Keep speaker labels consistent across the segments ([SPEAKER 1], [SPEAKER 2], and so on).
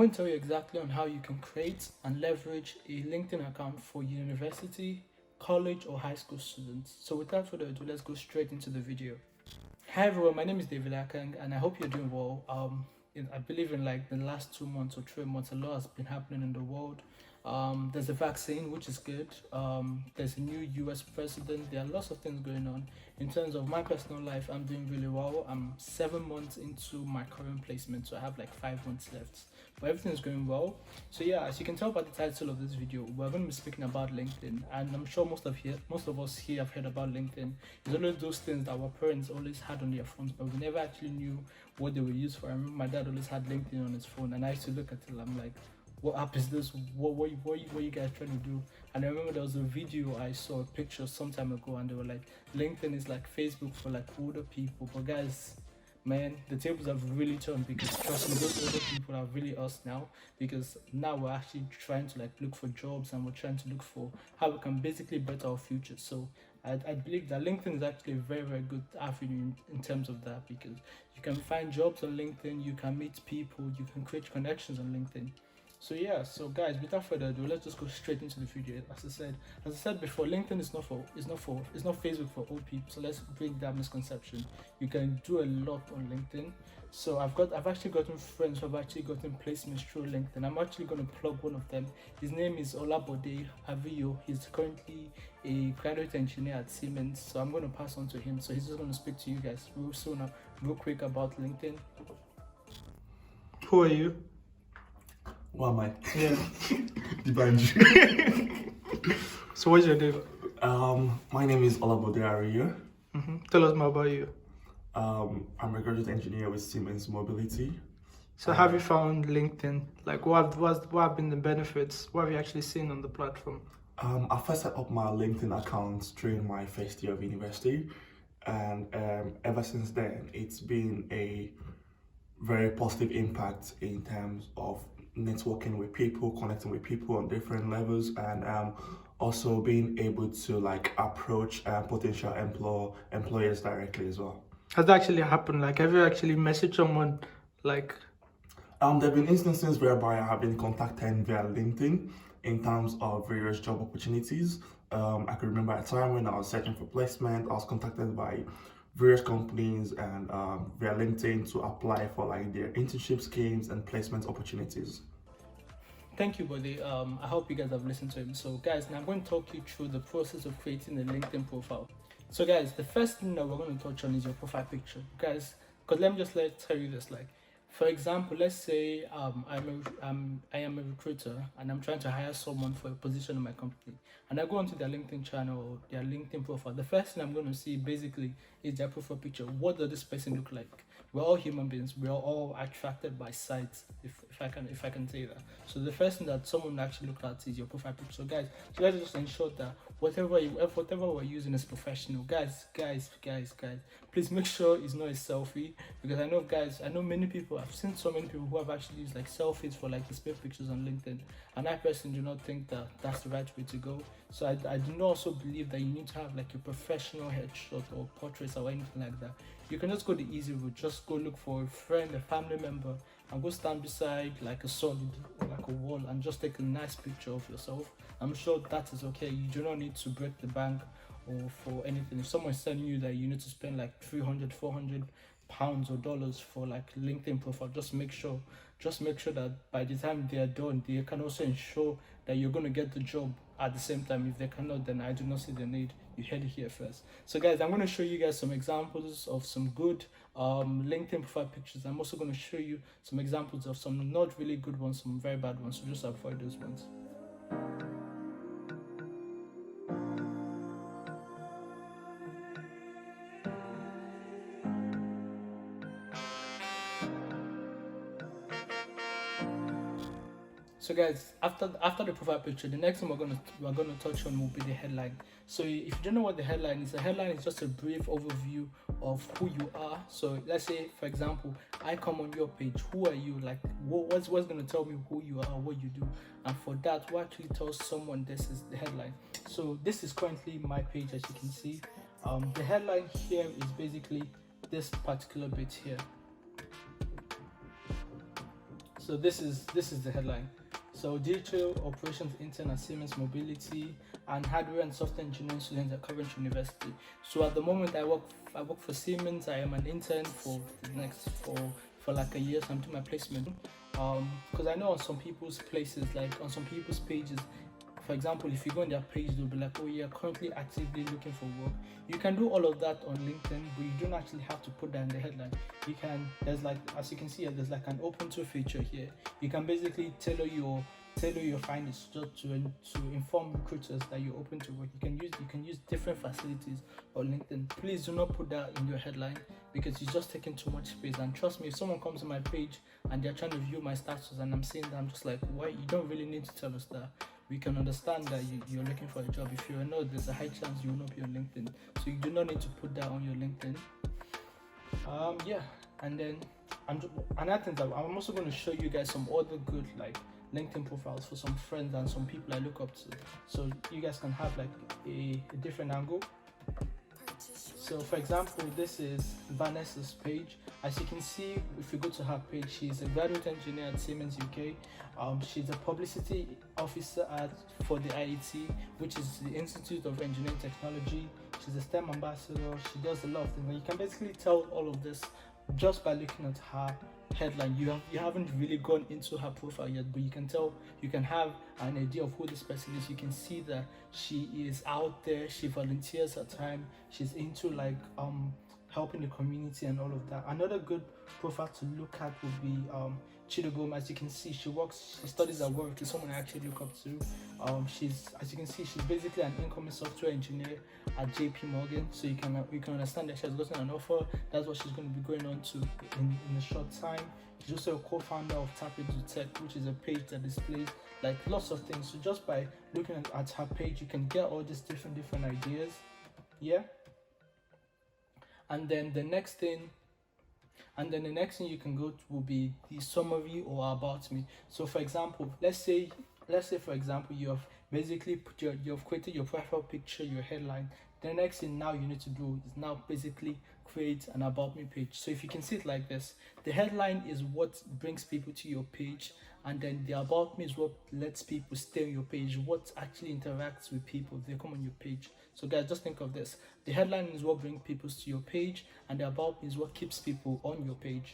[SPEAKER 1] going to tell you exactly on how you can create and leverage a LinkedIn account for university, college, or high school students. So without further ado, let's go straight into the video. Hi everyone, my name is David Akang and I hope you're doing well. I believe in like the last 2 months or 3 months, a lot has been happening in the world. There's a vaccine, which is good. There's a new US president. There are lots of things going on. In terms of my personal life, I'm doing really well. I'm 7 months into my current placement, so I have like 5 months left. But everything's going well. So yeah, as you can tell by the title of this video, we're going to be speaking about LinkedIn, and I'm sure most of us here have heard about LinkedIn. It's one of those things that our parents always had on their phones, but we never actually knew what they were used for. I remember my dad always had LinkedIn on his phone, and I used to look at it. I'm like, what app is this? What you guys trying to do? And I remember there was a video I saw, a picture some time ago, and they were like, LinkedIn is like Facebook for like older people. But guys, man, the tables have really turned, because trust me, those older people are really us now, because now we're actually trying to like look for jobs, and we're trying to look for how we can basically better our future. So I believe that LinkedIn is actually a very, very good avenue in terms of that, because you can find jobs on LinkedIn, you can meet people, you can create connections on LinkedIn. So yeah, so guys, without further ado, let's just go straight into the video. As I said before, LinkedIn is not Facebook for old people. So let's break that misconception. You can do a lot on LinkedIn. So I've actually gotten friends who have actually gotten placements through LinkedIn. I'm actually going to plug one of them. His name is Olabode Aviyo. He's currently a graduate engineer at Siemens. So I'm going to pass on to him. So he's just going to speak to you guys real quick about LinkedIn. Who are you?
[SPEAKER 2] What am I?
[SPEAKER 1] Yeah.
[SPEAKER 2] Dibanji.
[SPEAKER 1] So what's your name?
[SPEAKER 2] My name is Olabode Ariyo.
[SPEAKER 1] Tell us more about you.
[SPEAKER 2] I'm a graduate engineer with Siemens Mobility.
[SPEAKER 1] So have you found LinkedIn? Like what have been the benefits? What have you actually seen on the platform?
[SPEAKER 2] I first set up my LinkedIn account during my first year of university, and ever since then, it's been a very positive impact in terms of networking with people, connecting with people on different levels, and also being able to like approach potential employers directly as well.
[SPEAKER 1] Has that actually happened? Like, have you actually messaged someone? Like,
[SPEAKER 2] there have been instances whereby I have been contacted via LinkedIn in terms of various job opportunities. I could remember a time when I was searching for placement, I was contacted by various companies and via LinkedIn to apply for like their internship schemes and placement opportunities.
[SPEAKER 1] Thank you, buddy. I hope you guys have listened to him. So guys, now I'm going to talk you through the process of creating a LinkedIn profile. So guys, the first thing that we're going to touch on is your profile picture, guys. Because let me just tell you this, like, for example, let's say I am a recruiter and I'm trying to hire someone for a position in my company, and I go onto their LinkedIn channel or their LinkedIn profile. The first thing I'm going to see basically is their profile picture. What does this person look like? We're all human beings. We are all attracted by sight, if I can say that. So the first thing that someone actually look at is your profile picture. So guys, just ensure that whatever we're using is professional. Guys, please make sure it's not a selfie, because I know many people. I've seen so many people who have actually used like selfies for like display pictures on LinkedIn, and I personally do not think that that's the right way to go. So I do not also believe that you need to have like a professional headshot or portrait or anything like that. You can just go the easy route. Just go look for a friend, a family member, and go stand beside like a solid or like a wall and just take a nice picture of yourself. I'm sure that is okay. You do not need to break the bank or for anything. If someone's telling you that you need to spend like 300, 400 pounds or dollars for like LinkedIn profile, just make sure that by the time they are done, they can also ensure that you're going to get the job at the same time. If they cannot, then I do not see the need. You heard it here first. So guys, I'm going to show you guys some examples of some good LinkedIn profile pictures. I'm also going to show you some examples of some not really good ones, some very bad ones, so just avoid those ones. So guys, after the profile picture, the next thing we're gonna touch on will be the headline. So if you don't know what the headline is just a brief overview of who you are. So let's say, for example, I come on your page. Who are you? Like, what's gonna tell me who you are, what you do, and for that, what actually tells someone this is the headline. So this is currently my page, as you can see. The headline here is basically this particular bit here. So this is the headline. So digital operations intern at Siemens Mobility and hardware and software engineering students at Coventry University. So at the moment I work for Siemens. I am an intern for the next for like a year. So I'm doing my placement. Because I know on some people's places, like on some people's pages, for example, if you go on their page, they'll be like, oh yeah, currently actively looking for work. You can do all of that on LinkedIn, but you don't actually have to put that in the headline. You can, there's like, as you can see here, there's like an open to feature here. You can basically tailor your findings just to inform recruiters that you're open to work. You can use different facilities on LinkedIn. Please do not put that in your headline because it's just taking too much space. And trust me, if someone comes on my page and they're trying to view my status and I'm seeing that, I'm just like, why? You don't really need to tell us that. We can understand that you're looking for a job. If you're not, there's a high chance you will not be on LinkedIn. So you do not need to put that on your LinkedIn. Yeah, and then another thing that I'm also going to show you guys some other good like LinkedIn profiles for some friends and some people I look up to, so you guys can have like a different angle. So for example, this is Vanessa's page. As you can see, if you go to her page, she's a graduate engineer at Siemens UK. She's a publicity officer for the IET, which is the Institute of Engineering Technology. She's a STEM ambassador. She does a lot of things. And you can basically tell all of this just by looking at her headline. You haven't really gone into her profile yet, but you can tell, you can have an idea of who this person is. You can see that she is out there, she volunteers her time, she's into like helping the community and all of that. Another good profile to look at would be Chidogom. As you can see, she studies at work. Is someone I actually look up to. As you can see, she's basically an incoming software engineer at JP Morgan. So you can understand that she has gotten an offer. That's what she's going to be going on to in a short time. She's also a co-founder of Tap Into Tech, which is a page that displays like lots of things. So just by looking at her page, you can get all these different ideas. Yeah. And then the next thing you can go to will be the summary or about me. So for example, let's say for example you have basically you've created your profile picture, your headline. The next thing now you need to do is now basically create an about me page. So if you can see it like this, the headline is what brings people to your page, and then the about me is what lets people stay on your page, what actually interacts with people if they come on your page. So guys, just think of this. The headline is what brings people to your page, and the about me is what keeps people on your page.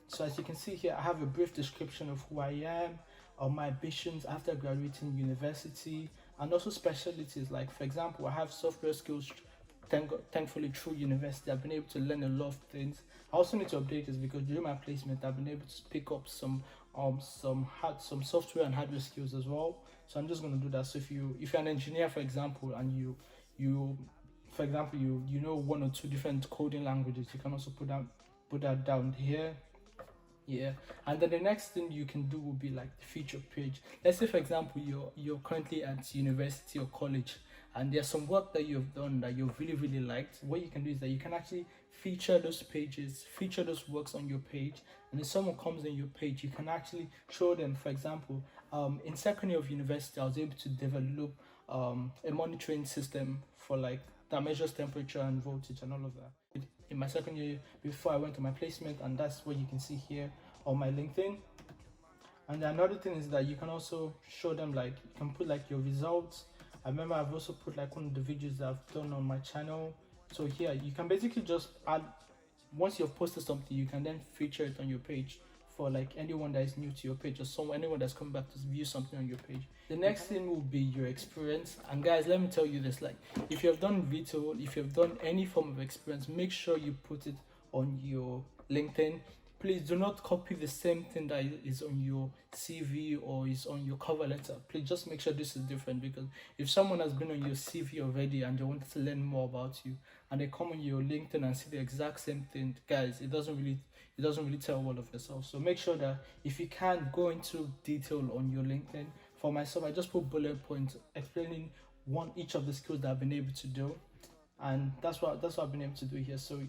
[SPEAKER 1] So as you can see here, I have a brief description of who I am, of my ambitions after graduating university, and also specialties. Like for example, I have software skills. Thankfully through university, I've been able to learn a lot of things. I also need to update this because during my placement, I've been able to pick up some software and hardware skills as well. So I'm just going to do that. So if you're an engineer, for example, and you know one or two different coding languages, you can also put that down here. Yeah, and then the next thing you can do will be like the feature page. Let's say for example you're currently at university or college, and there's some work that you've done that you really liked. What you can do is that you can actually feature those pages, feature those works on your page, and if someone comes on your page, you can actually show them. For example, in second year of university, I was able to develop a monitoring system for like that measures temperature and voltage and all of that in my second year before I went to my placement, and that's what you can see here on my LinkedIn. And another thing is that you can also show them, like you can put like your results. I remember I've also put like one of the videos that I've done on my channel. So here you can basically just add, once you've posted something, you can then feature it on your page for like anyone that is new to your page, or anyone that's coming back to view something on your page. The next thing will be your experience. And guys, let me tell you this, like if you have done retail, if you have done any form of experience, make sure you put it on your LinkedIn. Please do not copy the same thing that is on your CV or is on your cover letter. Please just make sure this is different, because if someone has been on your CV already and they wanted to learn more about you and they come on your LinkedIn and see the exact same thing, guys, it doesn't really tell all of yourself. So make sure that if you can go into detail on your LinkedIn. For myself, I just put bullet points explaining each of the skills that I've been able to do. And that's what I've been able to do here. So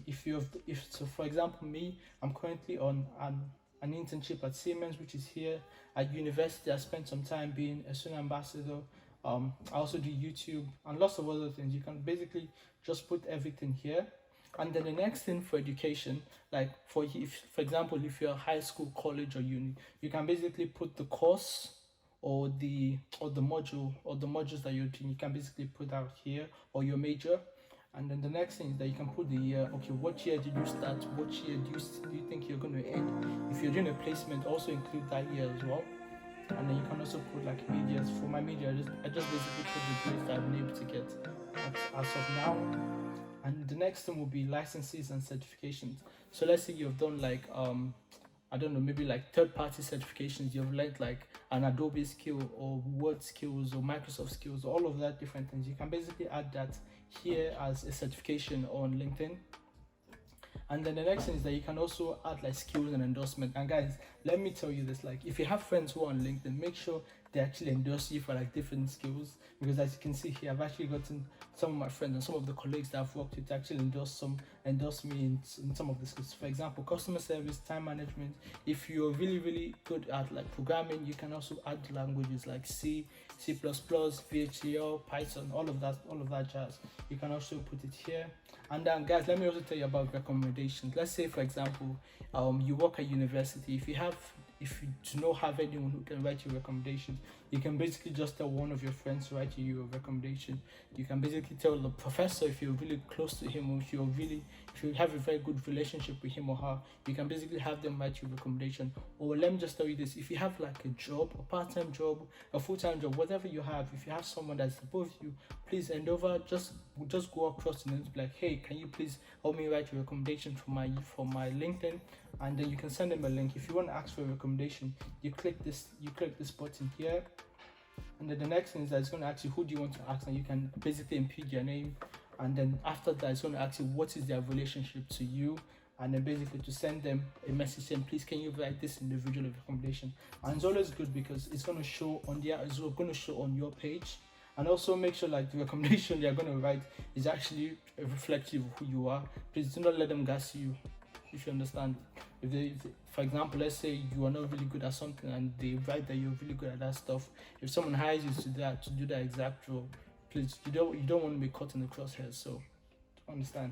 [SPEAKER 1] so for example, me, I'm currently on an internship at Siemens, which is here at university. I spent some time being a student ambassador. I also do YouTube and lots of other things. You can basically just put everything here. And then the next thing for education, like for example, if you're high school, college, or uni, you can basically put the course or the module or the modules that you're doing. You can basically put out here, or your major. And then the next thing is that you can put the year. Okay, what year did you start? What year do you think you're going to end? If you're doing a placement, also include that year as well. And then you can also put like majors. For my major, I just basically put the grades that I've been able to get as of now. And the next thing will be licenses and certifications. So let's say you've done like I don't know, maybe like third-party certifications. You've learned like an Adobe skill or Word skills or Microsoft skills, all of that different things. You can basically add that here as a certification on LinkedIn. And then the next thing is that you can also add like skills and endorsement. And guys, let me tell you this, like if you have friends who are on LinkedIn, make sure they actually endorse you for like different skills, because as you can see here, I've actually gotten some of my friends and some of the colleagues that I've worked with to actually endorse me in some of the skills. For example, customer service, time management. If you're really good at like programming, you can also add languages like C, C++, VHDL, Python, all of that jazz. You can also put it here. And then guys, let me also tell you about recommendations. Let's say for example, you work at university. If you do not have anyone who can write you recommendations, you can basically just tell one of your friends to write you a recommendation. You can basically tell the professor if you're really close to him, or if you have a very good relationship with him or her, you can basically have them write you a recommendation. Or let me just tell you this, if you have like a job, a part-time job, a full-time job, whatever you have, if you have someone that's above you, please hand over, just go across and be like, hey, can you please help me write a recommendation for my LinkedIn? And then you can send them a link. If you want to ask for a recommendation, you click this button here, and then the next thing is that it's going to ask you who do you want to ask, and you can basically input your name, and then after that it's going to ask you what is their relationship to you, and then basically to send them a message saying, please can you write this individual recommendation. And it's always good because it's going to show on your page, and also make sure like the recommendation they're going to write is actually reflective of who you are. Please do not let them gas you, if you understand. For example, let's say you are not really good at something and they write that you're really good at that stuff. If someone hires you to do that exact role, please, you don't want to be caught in the crosshairs. So understand.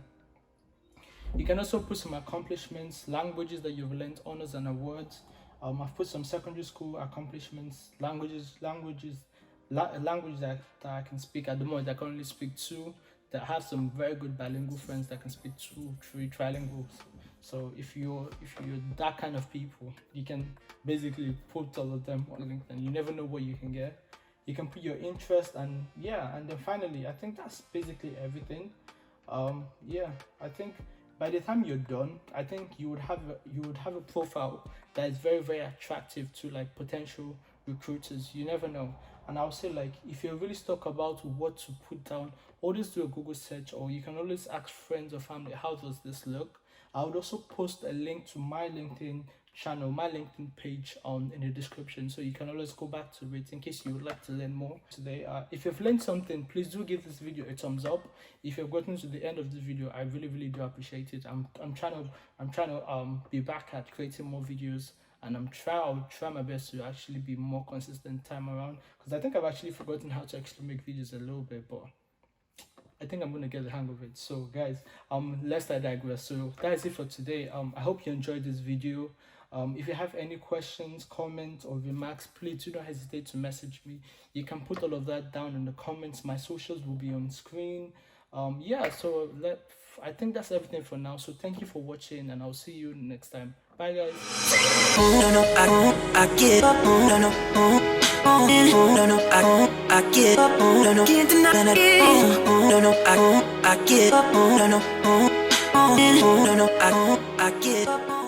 [SPEAKER 1] You can also put some accomplishments, languages that you've learned, honors and awards. I've put some secondary school accomplishments, languages that I can speak at the moment. I can only speak two. That have some very good bilingual friends that can speak 2, 3 trilinguals. So if you're that kind of people, you can basically put all of them on LinkedIn. You never know what you can get. You can put your interest, and and then finally, I think that's basically everything. I think by the time you're done, I think you would have a profile that is very, very attractive to like potential recruiters. You never know. And I'll say, like, if you're really stuck about what to put down, always do a Google search, or you can always ask friends or family, how does this look? I would also post a link to my LinkedIn channel, my LinkedIn page in the description, so you can always go back to it in case you would like to learn more today. If you've learned something, please do give this video a thumbs up. If you've gotten to the end of this video, I really do appreciate it. I'm trying to be back at creating more videos, and I'll try my best to actually be more consistent time around, because I think I've actually forgotten how to actually make videos a little bit, but I think I'm gonna get the hang of it. So guys, lest I digress, so that is it for today. I hope you enjoyed this video. If you have any questions, comments, or remarks, please do not hesitate to message me. You can put all of that down in the comments. My socials will be on screen. So I think that's everything for now. So thank you for watching, and I'll see you next time. Bye guys.
[SPEAKER 3] I get up, I get up, can't deny it. I get up, I get up.